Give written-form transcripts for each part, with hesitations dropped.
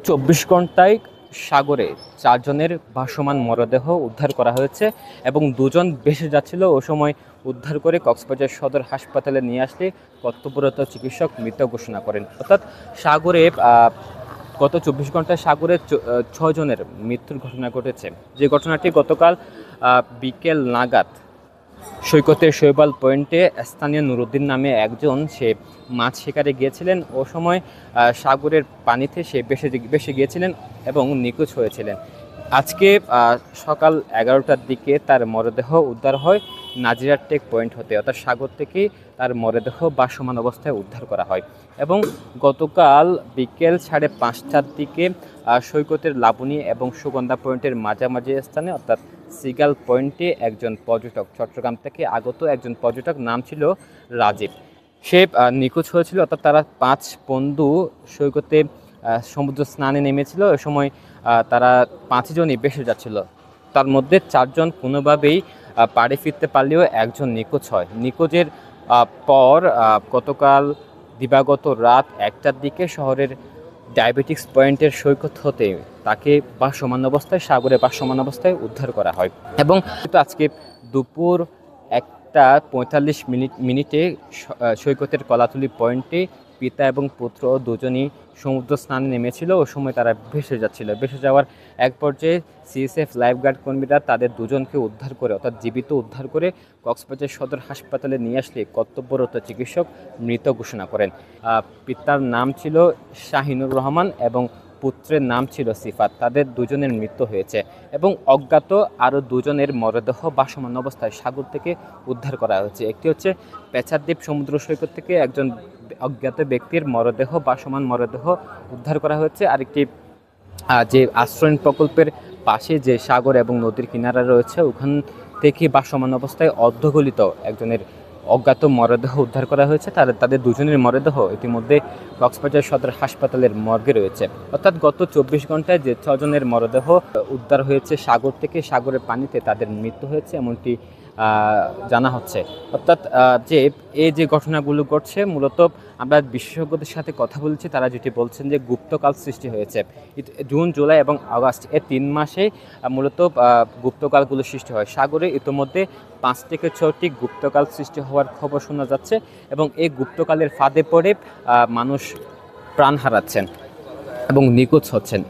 24 ঘন্টায় সাগরে 4 জনের ভাসমান মরদেহ উদ্ধার করা হয়েছে এবং 2 জন ভেসে যাচ্ছিল। ও সময় উদ্ধার করে কক্সবাজার সদর হাসপাতালে নিয়ে আসলে কর্তব্যরত চিকিৎসক মৃত ঘোষণা করেন। অর্থাৎ সাগরে গত 24 ঘন্টায় সাগরে 6 জনের মৃত্যুর ঘটনা ঘটেছে। যে ঘটনাটি গতকাল বিকেল নাগাদ সৈকতের শৈবাল পয়েন্টে স্থানীয় নুরুদ্দিন নামে একজন সে মাছ শিকারে গিয়েছিলেন। ও সময় সাগরের পানিতে সে ভেসে গিয়েছিলেন এবং নিখোঁজ হয়েছিলেন। আজকে সকাল 11টার দিকে তার মরদেহ উদ্ধার হয় নাজিরার টেক পয়েন্ট হতে, অর্থাৎ সাগর থেকে তার মরদেহ ভাসমান অবস্থায় উদ্ধার করা হয়। এবং গতকাল বিকেল 5:30টার দিকে সৈকতের লাবণী এবং সুগন্ধা পয়েন্টের মাঝামাঝি স্থানে অর্থাৎ সিগাল পয়েন্টে একজন পর্যটক, চট্টগ্রাম থেকে আগত একজন পর্যটক, নাম ছিল রাজীব, সে নিখোঁজ হয়েছিল। অর্থাৎ তারা 5 বন্ধু সৈকতে সমুদ্র স্নানে নেমেছিল। ওই সময় তারা 5 জনই ভেসে যাচ্ছিল। তার মধ্যে 4 জন কোনোভাবেই পাড়ে ফিরতে পারলেও একজন নিখোঁজ হয়। নিখোঁজের পর গতকাল দিবাগত রাত 1টার দিকে শহরের ডায়াবেটিক্স পয়েন্টের সৈকত হতে তাকে ভাসমান অবস্থায়, সাগরে ভাসমান অবস্থায় উদ্ধার করা হয়। এবং আজকে দুপুর 1:45 সৈকতের কলাতুলি পয়েন্টে পিতা এবং পুত্র দুজনই সমুদ্র স্নানে নেমেছিল। ও সময় তারা ভেসে যাচ্ছিল। ভেসে যাওয়ার এক পর্যায়ে সিএসএফ লাইফগার্ড কর্মীরা তাদের দুজনকে উদ্ধার করে, অর্থাৎ জীবিত উদ্ধার করে কক্সবাজার সদর হাসপাতালে নিয়ে আসলে কর্তব্যরত চিকিৎসক মৃত ঘোষণা করেন। পিতার নাম ছিল শাহিনুর রহমান এবং পুত্রের নাম ছিল সিফাত। তাদের দুজনের মৃত্যু হয়েছে এবং অজ্ঞাত আরও 2 জনের মরদেহ ভাসমান অবস্থায় সাগর থেকে উদ্ধার করা হয়েছে। একটি হচ্ছে পেছাদ্বীপ সমুদ্র সৈকত থেকে একজন অজ্ঞাত ব্যক্তির মরদেহ, ভাসমান মরদেহ উদ্ধার করা হয়েছে। আরেকটি যে আশ্রয়ণ প্রকল্পের পাশে যে সাগর এবং নদীর কিনারা রয়েছে ওখান থেকে ভাসমান অবস্থায় অর্ধগলিত একজনের অজ্ঞাত মরদেহ উদ্ধার করা হয়েছে। তাদের 2 জনের মরদেহ ইতিমধ্যে কক্সবাজার সদর হাসপাতালের মর্গে রয়েছে। অর্থাৎ গত 24 ঘন্টায় যে 6 জনের মরদেহ উদ্ধার হয়েছে সাগর থেকে, সাগরের পানিতে তাদের মৃত্যু হয়েছে এমনটি জানা হচ্ছে। অর্থাৎ এই যে ঘটনাগুলো ঘটছে, মূলত আমরা বিশেষজ্ঞদের সাথে কথা বলছি, তারা যেটি বলছেন যে গুপ্তকাল সৃষ্টি হয়েছে। জুন, জুলাই এবং আগস্ট এই 3 মাসে মূলত গুপ্তকালগুলো সৃষ্টি হয়। সাগরে ইতিমধ্যে 5 থেকে 6টি গুপ্তকাল সৃষ্টি হওয়ার খবর শোনা যাচ্ছে এবং এই গুপ্তকালের ফাঁদে পড়ে মানুষ প্রাণ হারাচ্ছেন এবং নিখোঁজ হচ্ছেন।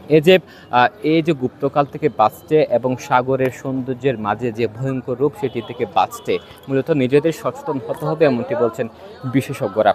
এই যে গুপ্তকাল থেকে বাঁচতে এবং সাগরের সৌন্দর্যের মাঝে যে ভয়ঙ্কর রূপ সেটি থেকে বাঁচতে মূলত নিজেদের সচেতন হতে হবে এমনটি বলছেন বিশেষজ্ঞরা।